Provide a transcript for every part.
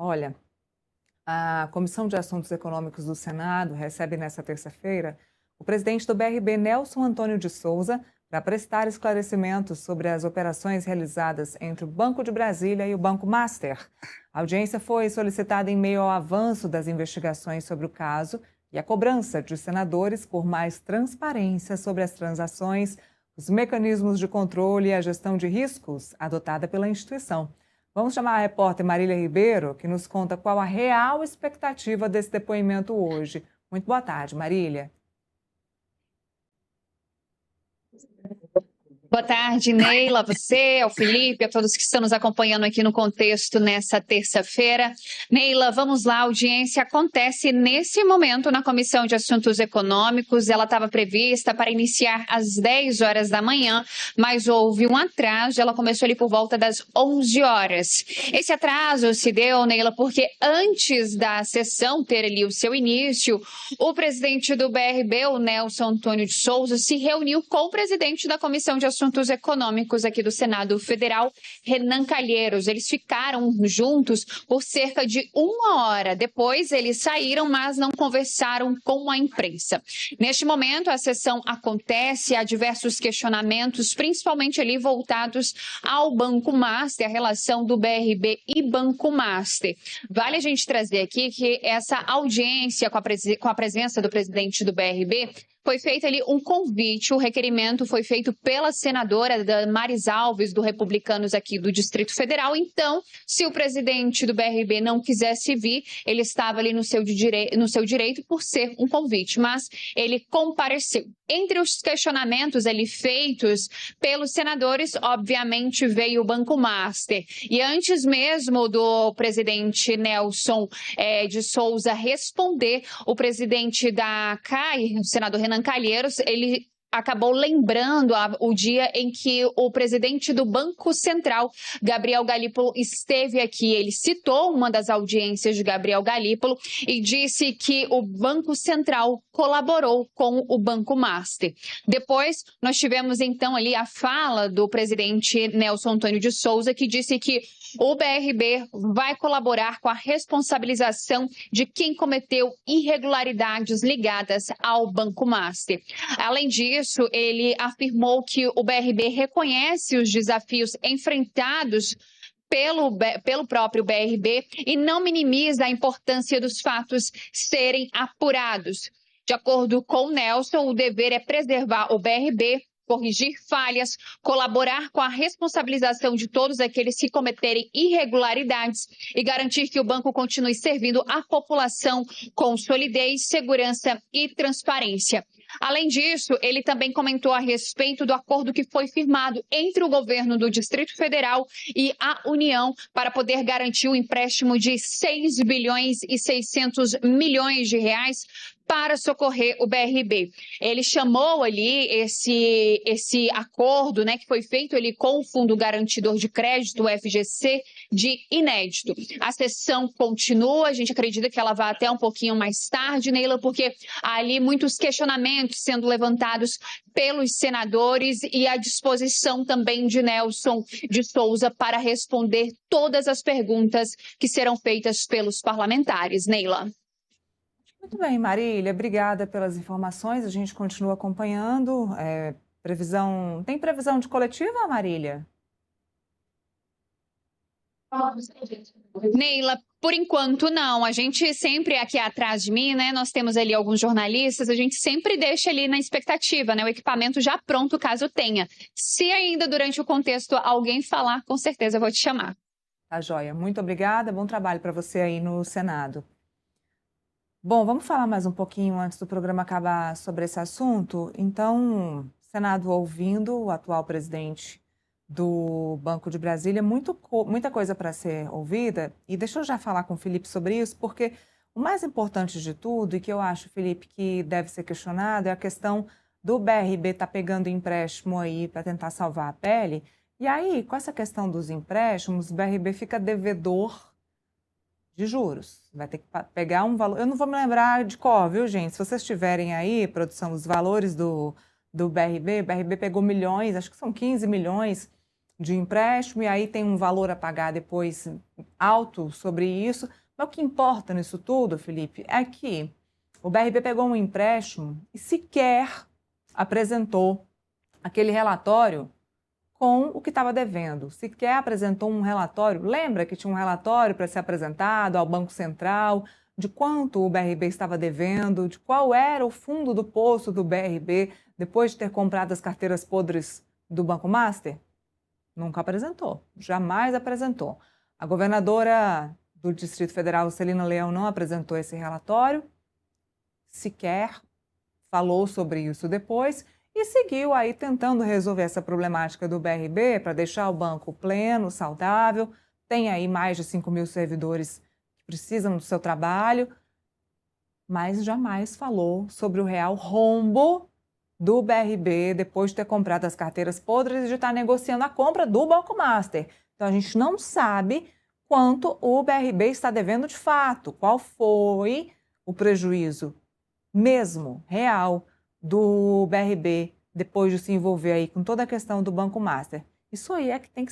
Olha, a Comissão de Assuntos Econômicos do Senado recebe nesta terça-feira o presidente do BRB, Nelson Antônio de Souza, para prestar esclarecimentos sobre as operações realizadas entre o Banco de Brasília e o Banco Master. A audiência foi solicitada em meio ao avanço das investigações sobre o caso e a cobrança de senadores por mais transparência sobre as transações, os mecanismos de controle e a gestão de riscos adotada pela instituição. Vamos chamar a repórter Marília Ribeiro, que nos conta qual a real expectativa desse depoimento hoje. Muito boa tarde, Marília. Boa tarde, Neila, a você, ao Felipe, a todos que estão nos acompanhando aqui no Contexto nessa terça-feira. Neila, vamos lá, a audiência acontece nesse momento na Comissão de Assuntos Econômicos. Ela estava prevista para iniciar às 10 horas da manhã, mas houve um atraso, ela começou ali por volta das 11 horas. Esse atraso se deu, Neila, porque antes da sessão ter ali o seu início, o presidente do BRB, o Nelson Antônio de Souza, se reuniu com o presidente da Comissão de Assuntos Econômicos aqui do Senado Federal, Renan Calheiros. Eles ficaram juntos por cerca de 1 hora. Depois eles saíram, mas não conversaram com a imprensa. Neste momento, a sessão acontece, há diversos questionamentos, principalmente ali voltados ao Banco Master, a relação do BRB e Banco Master. Vale a gente trazer aqui que essa audiência com a presença do presidente do BRB foi feito ali um convite, o requerimento foi feito pela senadora Damares Alves, do Republicanos aqui do Distrito Federal. Então, se o presidente do BRB não quisesse vir, ele estava ali no seu direito por ser um convite, mas ele compareceu. Entre os questionamentos ali feitos pelos senadores, obviamente veio o Banco Master. E antes mesmo do presidente Nelson de Souza responder, o presidente da CAI, o senador Renan Calheiros, ele acabou lembrando o dia em que o presidente do Banco Central, Gabriel Galípolo, esteve aqui. Ele citou uma das audiências de Gabriel Galípolo e disse que o Banco Central colaborou com o Banco Master. Depois, nós tivemos então ali a fala do presidente Nelson Antônio de Souza, que disse que o BRB vai colaborar com a responsabilização de quem cometeu irregularidades ligadas ao Banco Master. Além disso, ele afirmou que o BRB reconhece os desafios enfrentados pelo próprio BRB e não minimiza a importância dos fatos serem apurados. De acordo com Nelson, o dever é preservar o BRB, corrigir falhas, colaborar com a responsabilização de todos aqueles que cometerem irregularidades e garantir que o banco continue servindo a população com solidez, segurança e transparência. Além disso, ele também comentou a respeito do acordo que foi firmado entre o governo do Distrito Federal e a União para poder garantir o empréstimo de 6 bilhões e 600 milhões de reais para socorrer o BRB. Ele chamou ali esse acordo, que foi feito ali com o Fundo Garantidor de Crédito, o FGC, de inédito. A sessão continua, a gente acredita que ela vai até um pouquinho mais tarde, Neila, porque há ali muitos questionamentos sendo levantados pelos senadores e à disposição também de Nelson de Souza para responder todas as perguntas que serão feitas pelos parlamentares. Neila. Muito bem, Marília, obrigada pelas informações. A gente continua acompanhando. Tem previsão de coletiva, Marília? Neila, por enquanto não. A gente sempre aqui atrás de mim, nós temos ali alguns jornalistas, a gente sempre deixa ali na expectativa, o equipamento já pronto caso tenha. Se ainda durante o contexto alguém falar, com certeza eu vou te chamar. Tá joia. Muito obrigada. Bom trabalho para você aí no Senado. Bom, vamos falar mais um pouquinho antes do programa acabar sobre esse assunto. Então, Senado ouvindo o atual presidente do Banco de Brasília, muita coisa para ser ouvida. E deixa eu já falar com o Felipe sobre isso, porque o mais importante de tudo, e que eu acho, Felipe, que deve ser questionado, é a questão do BRB estar pegando empréstimo aí para tentar salvar a pele. E aí, com essa questão dos empréstimos, o BRB fica devedor de juros. Vai ter que pegar um valor. Eu não vou me lembrar de cor, viu, gente? Se vocês tiverem aí, produção, os valores do BRB, o BRB pegou milhões, acho que são 15 milhões de empréstimo, e aí tem um valor a pagar depois alto sobre isso. Mas o que importa nisso tudo, Felipe, é que o BRB pegou um empréstimo e sequer apresentou aquele relatório com o que estava devendo. Sequer apresentou um relatório. Lembra que tinha um relatório para ser apresentado ao Banco Central de quanto o BRB estava devendo, de qual era o fundo do poço do BRB depois de ter comprado as carteiras podres do Banco Master? Nunca apresentou, jamais apresentou. A governadora do Distrito Federal, Celina Leão, não apresentou esse relatório, sequer falou sobre isso depois e seguiu aí tentando resolver essa problemática do BRB para deixar o banco pleno, saudável. Tem aí mais de 5.000 servidores que precisam do seu trabalho, mas jamais falou sobre o real rombo do BRB depois de ter comprado as carteiras podres e de estar negociando a compra do Banco Master. Então a gente não sabe quanto o BRB está devendo de fato, qual foi o prejuízo mesmo real do BRB depois de se envolver aí com toda a questão do Banco Master. Isso aí é que tem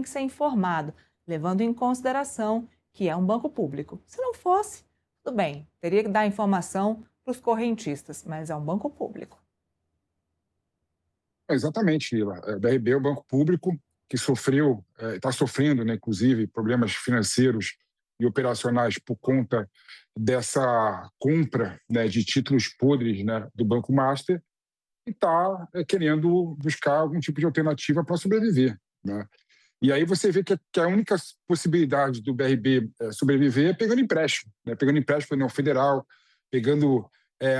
que ser informado, levando em consideração que é um banco público. Se não fosse, tudo bem, teria que dar informação para os correntistas, mas é um banco público. Exatamente, Lila. O BRB é um banco público que sofreu, está sofrendo, né, inclusive, problemas financeiros e operacionais por conta dessa compra, né, de títulos podres, né, do Banco Master, e está querendo buscar algum tipo de alternativa para sobreviver, né? E aí você vê que a única possibilidade do BRB sobreviver é pegando empréstimo, né? Pegando empréstimo da União Federal,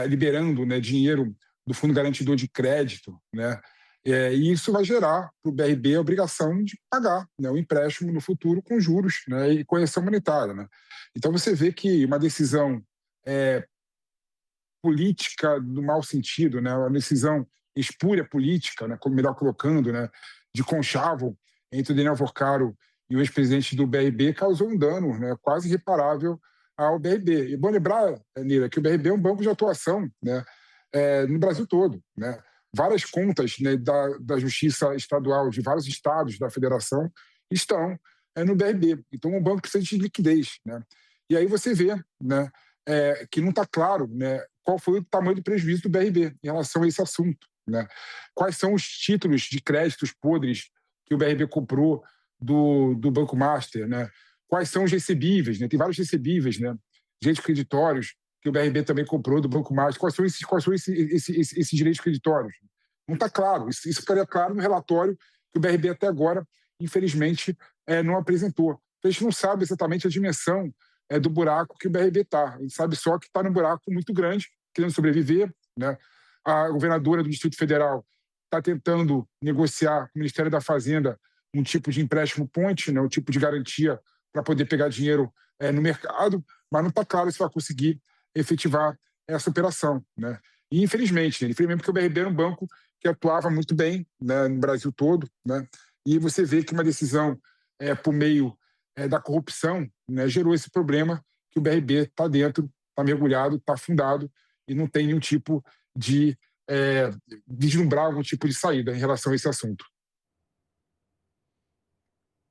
liberando, né, dinheiro do Fundo Garantidor de Crédito, né? E isso vai gerar para o BRB a obrigação de pagar, né, o empréstimo no futuro com juros, né, e correção monetária, né? Então você vê que uma decisão política no mau sentido, né, uma decisão espúria política, né, como melhor colocando, né, de conchavo entre o Daniel Vorcaro e o ex-presidente do BRB, causou um dano, né, quase irreparável ao BRB. E bom lembrar, Nira, que o BRB é um banco de atuação, né, no Brasil todo, né? Várias contas, né, da Justiça Estadual de vários estados da federação estão no BRB. Então, um banco precisa de liquidez, né? E aí você vê, né, que não está claro, né, qual foi o tamanho do prejuízo do BRB em relação a esse assunto, né? Quais são os títulos de créditos podres que o BRB comprou do Banco Master, né? Quais são os recebíveis, né? Tem vários recebíveis, né, direitos creditórios que o BRB também comprou do Banco Master. Quais são esses direitos creditórios? Não está claro. Isso ficaria claro no relatório que o BRB até agora, infelizmente, não apresentou. Então, a gente não sabe exatamente a dimensão do buraco que o BRB está. A gente sabe só que está num buraco muito grande, querendo sobreviver, né? A governadora do Distrito Federal está tentando negociar com o Ministério da Fazenda um tipo de empréstimo ponte, né? Um tipo de garantia para poder pegar dinheiro no mercado, mas não está claro se vai conseguir efetivar essa operação, né? E infelizmente porque o BRB era um banco que atuava muito bem, né, no Brasil todo, né? E você vê que uma decisão por meio da corrupção, né, gerou esse problema que o BRB está dentro, está mergulhado, está afundado e não tem nenhum tipo de vislumbrar algum tipo de saída em relação a esse assunto.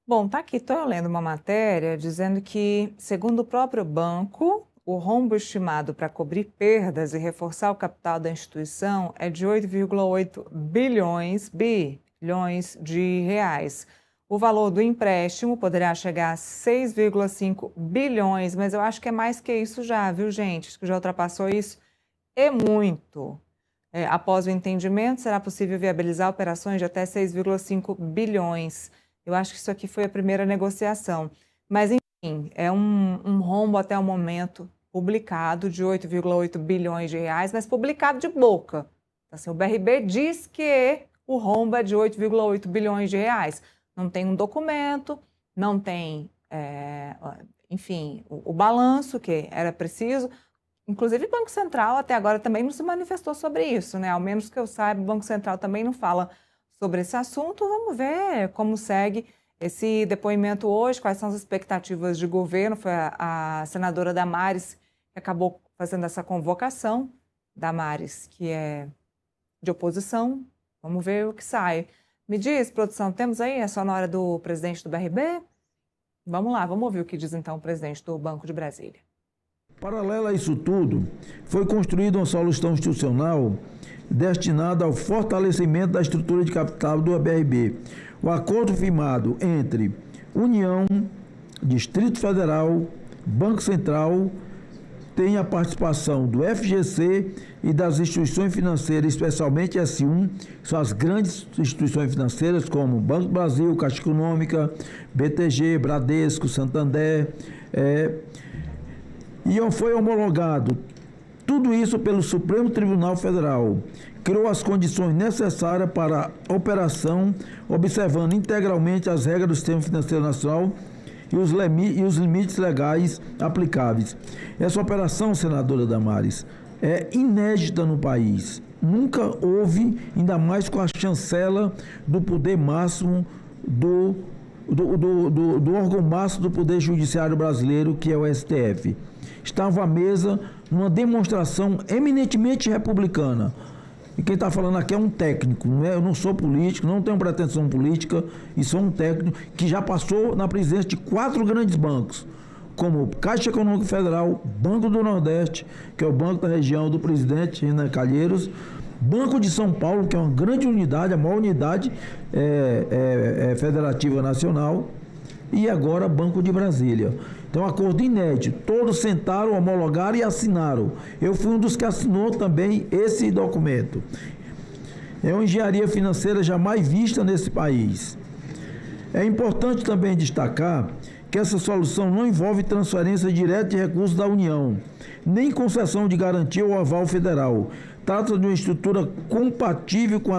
Bom, tá aqui, estou lendo uma matéria dizendo que, segundo o próprio banco, o rombo estimado para cobrir perdas e reforçar o capital da instituição é de 8,8 bilhões de reais. O valor do empréstimo poderá chegar a 6,5 bilhões, mas eu acho que é mais que isso já, viu, gente? Acho que já ultrapassou isso. É muito. Após o entendimento, será possível viabilizar operações de até 6,5 bilhões. Eu acho que isso aqui foi a primeira negociação. Mas, enfim, é um rombo até o momento publicado de 8,8 bilhões de reais, mas publicado de boca. Assim, o BRB diz que o rombo é de 8,8 bilhões de reais. Não tem um documento, não tem, enfim, o balanço que era preciso. Inclusive, o Banco Central até agora também não se manifestou sobre isso, né? Ao menos que eu saiba, o Banco Central também não fala sobre esse assunto. Vamos ver como segue esse depoimento hoje, quais são as expectativas de governo. Foi a senadora Damares que acabou fazendo essa convocação. Damares, que é de oposição. Vamos ver o que sai Me diz, produção, temos aí a sonora do presidente do BRB? Vamos lá, vamos ouvir o que diz então o presidente do Banco de Brasília. Paralelo a isso tudo, foi construída uma solução institucional destinada ao fortalecimento da estrutura de capital do BRB. O acordo firmado entre União, Distrito Federal, Banco Central, tem a participação do FGC e das instituições financeiras, especialmente S1, que são as grandes instituições financeiras como Banco do Brasil, Caixa Econômica, BTG, Bradesco, Santander, e foi homologado tudo isso pelo Supremo Tribunal Federal. Criou as condições necessárias para a operação, observando integralmente as regras do sistema financeiro nacional e os limites legais aplicáveis. Essa operação, senadora Damares, é inédita no país. Nunca houve, ainda mais com a chancela do poder máximo do órgão máximo do Poder Judiciário brasileiro, que é o STF. Estava à mesa numa demonstração eminentemente republicana. E quem está falando aqui é um técnico, não é? Eu não sou político, não tenho pretensão política, e sou um técnico que já passou na presidência de 4 grandes bancos, como Caixa Econômica Federal, Banco do Nordeste, que é o banco da região do presidente Renan Calheiros, Banco de São Paulo, que é uma grande unidade, a maior unidade federativa nacional, e agora Banco de Brasília. Então, um acordo inédito. Todos sentaram, homologaram e assinaram. Eu fui um dos que assinou também esse documento. É uma engenharia financeira jamais vista nesse país. É importante também destacar que essa solução não envolve transferência direta de recursos da União, nem concessão de garantia ou aval federal. Trata de uma estrutura compatível com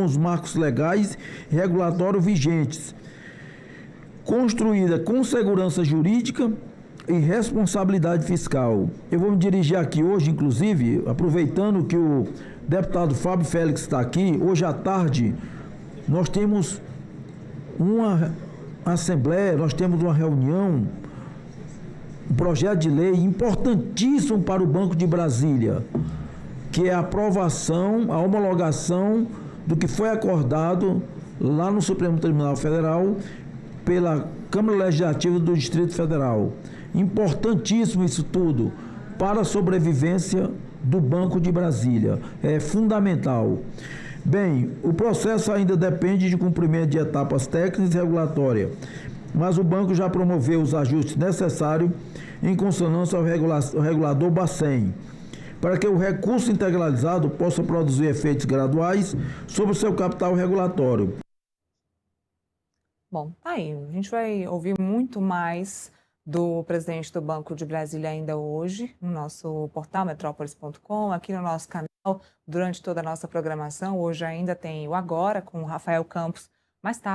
os marcos legais e regulatórios vigentes, construída com segurança jurídica e responsabilidade fiscal. Eu vou me dirigir aqui hoje, inclusive, aproveitando que o deputado Fábio Félix está aqui, hoje à tarde nós temos uma assembleia, nós temos uma reunião, um projeto de lei importantíssimo para o Banco de Brasília, que é a aprovação, a homologação do que foi acordado lá no Supremo Tribunal Federal pela Câmara Legislativa do Distrito Federal. Importantíssimo isso tudo para a sobrevivência do Banco de Brasília. É fundamental. Bem, o processo ainda depende de cumprimento de etapas técnicas e regulatórias, mas o banco já promoveu os ajustes necessários em consonância ao regulador Bacen, para que o recurso integralizado possa produzir efeitos graduais sobre o seu capital regulatório. Bom, tá aí. A gente vai ouvir muito mais do presidente do Banco de Brasília ainda hoje, no nosso portal metrópolis.com, aqui no nosso canal, durante toda a nossa programação. Hoje ainda tem o Agora, com o Rafael Campos, mais tarde.